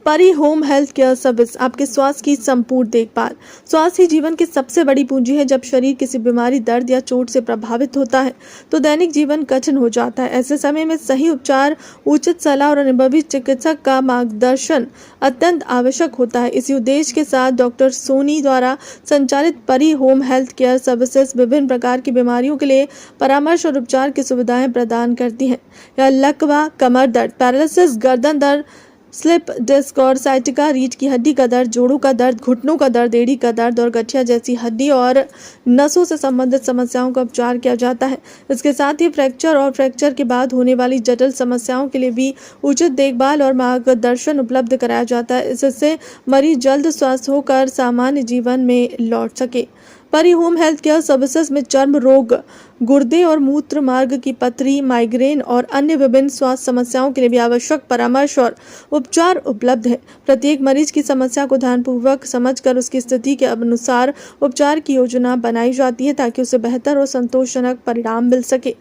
परी home health care service आपके स्वास्थ्य की संपूर्ण देखभाल। स्वास्थ्य ही जीवन की सबसे बड़ी पूंजी है। जब शरीर किसी बीमारी, दर्द या चोट से प्रभावित होता है तो दैनिक जीवन कठिन हो जाता है। ऐसे समय में सही उपचार, उचित सलाह और अनुभवी चिकित्सक का मार्गदर्शन अत्यंत आवश्यक होता है। इसी उद्देश्य के साथ डॉक्टर सोनी द्वारा संचालित परी होम हेल्थ केयर सर्विसेज विभिन्न प्रकार की बीमारियों के लिए परामर्श और उपचार की सुविधाएं प्रदान करती हैं। यह लकवा, कमर दर्द, पैरालिसिस, गर्दन दर्द, स्लिप डिस्क और साइटिका, रीढ़ की हड्डी का दर्द, जोड़ों का दर्द, घुटनों का दर्द, एड़ी का दर्द और गठिया जैसी हड्डी और नसों से संबंधित समस्याओं का उपचार किया जाता है। इसके साथ ही फ्रैक्चर और फ्रैक्चर के बाद होने वाली जटिल समस्याओं के लिए भी उचित देखभाल और मार्गदर्शन उपलब्ध कराया जाता है, इससे मरीज जल्द स्वस्थ होकर सामान्य जीवन में लौट सके। परी होम हेल्थ केयर सर्विसेज में चर्म रोग, गुर्दे और मूत्र मार्ग की पथरी, माइग्रेन और अन्य विभिन्न स्वास्थ्य समस्याओं के लिए भी आवश्यक परामर्श और उपचार उपलब्ध है। प्रत्येक मरीज की समस्या को ध्यानपूर्वक समझकर उसकी स्थिति के अनुसार उपचार की योजना बनाई जाती है ताकि उसे बेहतर और संतोषजनक परिणाम मिल सके।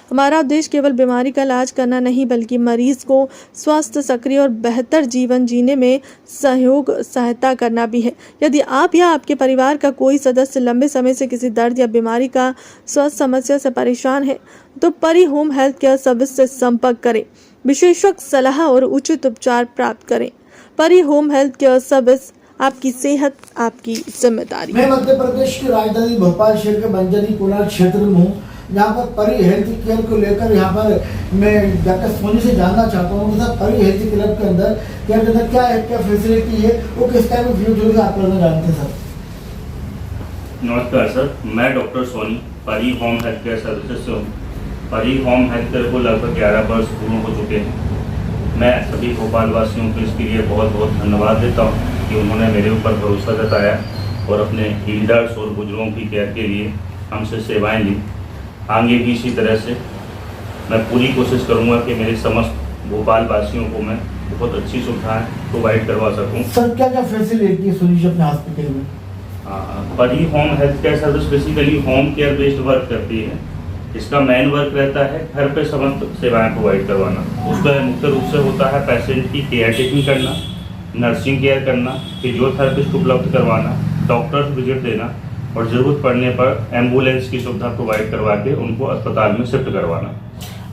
हमारा उद्देश्य केवल बीमारी का इलाज करना नहीं, बल्कि मरीज को स्वस्थ, सक्रिय और बेहतर जीवन जीने में सहायता करना भी है। यदि आप या आपके परिवार का कोई सदस्य लंबे समय से किसी दर्द या बीमारी का स्वास्थ्य समस्या से परेशान है तो परी होम हेल्थ केयर सर्विस से संपर्क करें, विशेषज्ञ सलाह और उचित उपचार प्राप्त करें। परी होम हेल्थ केयर सर्विस, आपकी सेहत आपकी जिम्मेदारी। मैं मध्य प्रदेश की राजधानी भोपाल शहर के बंजरी कोलार क्षेत्र में हूँ, जहाँ पर परी हेल्थ केयर को लेकर यहाँ पर मैं डॉक्टर सोनी से जानना चाहता हूँ कि सर परी हेल्थ केयर के अंदर क्या है, क्या फैसिलिटी है, वो किस टाइप में फ्यूचर आप लोग जानते हैं सर। नमस्कार सर, मैं डॉक्टर सोनी परी होम हेल्थ केयर सर्विसेज से हूँ। परी होम हेल्थ केयर को लगभग 11 वर्ष पूर्ण हो चुके हैं। मैं सभी भोपाल वासियों को इसके लिए बहुत बहुत धन्यवाद देता हूँ कि उन्होंने मेरे ऊपर भरोसा जताया और अपने एल्डर्स और बुजुर्गों की केयर के लिए हमसे सेवाएं ली। आगे भी इसी तरह से मैं पूरी कोशिश करूंगा कि मेरे समस्त भोपाल वासियों को मैं बहुत अच्छी सुविधाएं प्रोवाइड करवा सकूं। सर क्या क्या फैसिलिटी है सुनिश्चित अपने हॉस्पिटल में? परी home health care service basically home care based work करती है। इसका मेन वर्क रहता है घर पे समस्त सेवाएं प्रोवाइड करवाना। उसका मुख्य रूप से होता है पेशेंट की केयर टेकिंग करना, नर्सिंग केयर करना, फिजियोथेरेपिस्ट उपलब्ध करवाना, डॉक्टर्स विजिट देना और ज़रूरत पड़ने पर एम्बुलेंस की सुविधा प्रोवाइड करवा के उनको अस्पताल में शिफ्ट करवाना।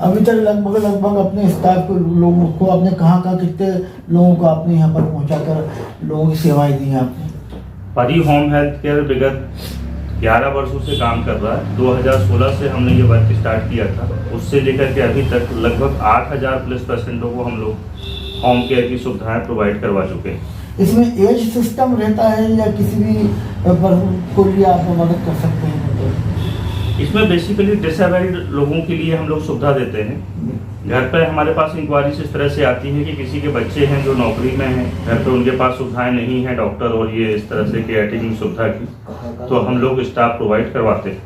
अभी तक लगभग अपने स्टाफ को लोगों को आपने कहाँ कितने लोगों को आपने यहाँ पर पहुँचाकर लोगों की सेवाएं दी हैं आपने? परी होम हेल्थ केयर विगत 11 वर्षों से काम कर रहा है। 2016 से हमने ये वर्क स्टार्ट किया था। उससे लेकर के अभी तक लगभग 8000 प्लस पेशेंटों को हम लोग होम केयर की सुविधाएं प्रोवाइड करवा चुके हैं। इसमें एज सिस्टम रहता है या किसी भी को लिए आप मदद कर सकते हैं? इसमें बेसिकली डिसेबल्ड लोगों के लिए हम लोग सुविधा देते हैं। घर पर हमारे पास इंक्वायरीज इस तरह से आती है कि किसी के बच्चे हैं जो नौकरी में हैं, घर पे उनके पास सुविधाएं नहीं है डॉक्टर और ये इस तरह से केयर टेकिंग सुविधा की, तो हम लोग स्टाफ प्रोवाइड करवाते हैं।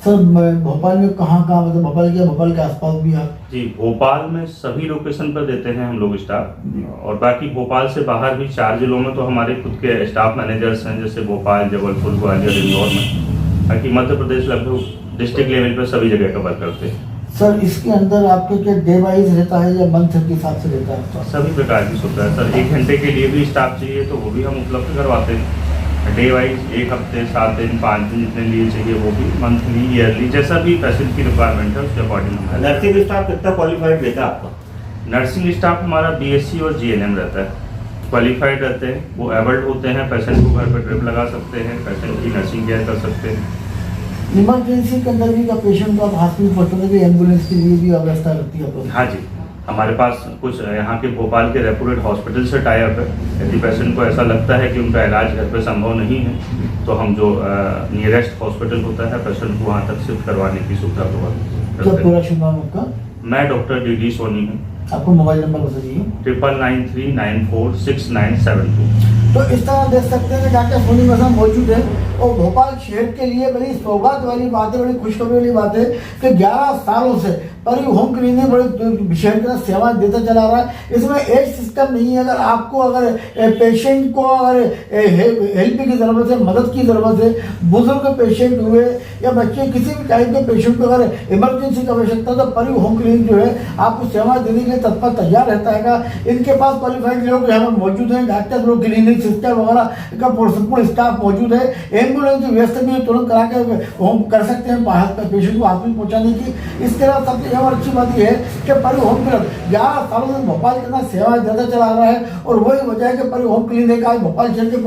सर भोपाल में कहाँ मतलब भोपाल के आसपास भी आप? जी, भोपाल में सभी लोकेशन पर देते हैं हम लोग स्टाफ, और बाकी भोपाल से बाहर भी 4 जिलों में तो हमारे खुद के स्टाफ मैनेजर्स हैं, जैसे भोपाल, जबलपुर, ग्वालियर, इंदौर में। बाकी मध्य प्रदेश लगभग डिस्ट्रिक्ट लेवल पर सभी जगह कवर करते हैं। सर इसके अंदर आपके क्या डे वाइज रहता है या मंथ के हिसाब से रहता है? सभी प्रकार की सुविधा है सर। 1 घंटे के लिए भी स्टाफ चाहिए तो वो भी हम उपलब्ध करवाते हैं। डे वाइज 1 हफ्ते, 7 दिन, 5 दिन जितने लिए चाहिए वो भी, मंथली, ईयरली, जैसा भी पेशेंट की रिक्वायरमेंट है उसके अकॉर्डिंग। नर्सिंग स्टाफ कितना क्वालिफाइड रहता है आपका? नर्सिंग स्टाफ हमारा BSc और GNM रहता है। क्वालिफाइड रहते हैं, वो एबल्ड होते हैं, पेशेंट को घर पर ड्रिप लगा सकते हैं, पेशेंट की नर्सिंग केयर कर सकते हैं। इमरजेंसी के अंदर भी का पेशेंट को आप हॉस्पिटल पहुँचाने की एम्बुलेंस के लिए भी व्यवस्था रहती है? हाँ जी, हमारे पास कुछ यहाँ के भोपाल के रेपुटेड हॉस्पिटल से टाई अप है। यदि पेशेंट को ऐसा लगता है कि उनका इलाज घर पे संभव नहीं है तो हम जो नियरेस्ट हॉस्पिटल होता है पेशेंट को वहाँ तक शिफ्ट करवाने की सुविधा प्रोवाइड करते हैं। पूरा शुभ नाम आपका? मैं डॉक्टर DD सोनी हूँ। आपको मोबाइल नंबर बताइए। 9993946972। तो इस तरह देख सकते हैं कि डॉक्टर सोनी मेरे साथ मौजूद है और भोपाल शहर के लिए बड़ी सौगात वाली बात है, बड़ी खुशखबरी वाली बात है कि 11 सालों से परी होम क्लिनिक बड़ी विशेषकर सेवाएं देता चला रहा है। इसमें एज सिस्टम नहीं है। अगर आपको अगर पेशेंट को अगर हेल्प की ज़रूरत है, मदद की ज़रूरत है, बुजुर्ग पेशेंट हुए या बच्चे किसी भी टाइप के पेशेंट को अगर इमरजेंसी की आवश्यकता है तो परी होम क्लिनिक जो है आपको सेवाएं देने के लिए तत्पर तैयार रहता है। इनके पास क्वालिफाइड लोग यहाँ पर मौजूद हैं, डॉक्टर लोग, क्लिनिक सिस्टर वगैरह का पूर्ण स्टाफ मौजूद है। एम्बुलेंस की व्यवस्था भी तुरंत करा के होम कर सकते हैं पेशेंट को हॉस्पिटल पहुँचाने की। इसके अलावा सबसे ज़्यादा अच्छी बात यह है कि परी होम क्लिनिक 11 सालों से भोपाल के अंदर सेवाएं देता चला रहा है और वही वजह है कि परी होम क्लिनिक आज भोपाल शहर के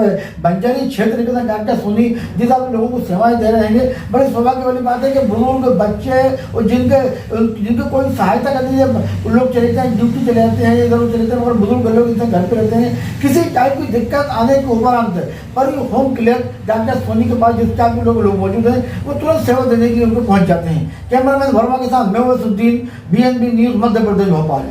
बंजारी क्षेत्र के अंदर डॉक्टर सोनी जिस आप लोगों को सेवाएं दे रहे हैं। बड़ी सौभाग्य वाली बात है कि बुजुर्ग, बच्चे और जिनके कोई सहायता करने के लोग चले जाते हैं, ड्यूटी चले जाते हैं, इधर चले जाते हैं, मगर बुजुर्ग लोग इनसे घर पे रहते हैं, किसी टाइप की दिक्कत आने के उपरांत परी होम क्लिनिक डॉक्टर सोनी के पास जिस टाइप के लोग मौजूद हैं वो तुरंत सेवा देने के लिए उनको पहुंच जाते हैं। कैमरामैन वर्मा के साथ मैं वसुद्दीन, BNB न्यूज़ मध्य प्रदेश भोपाल।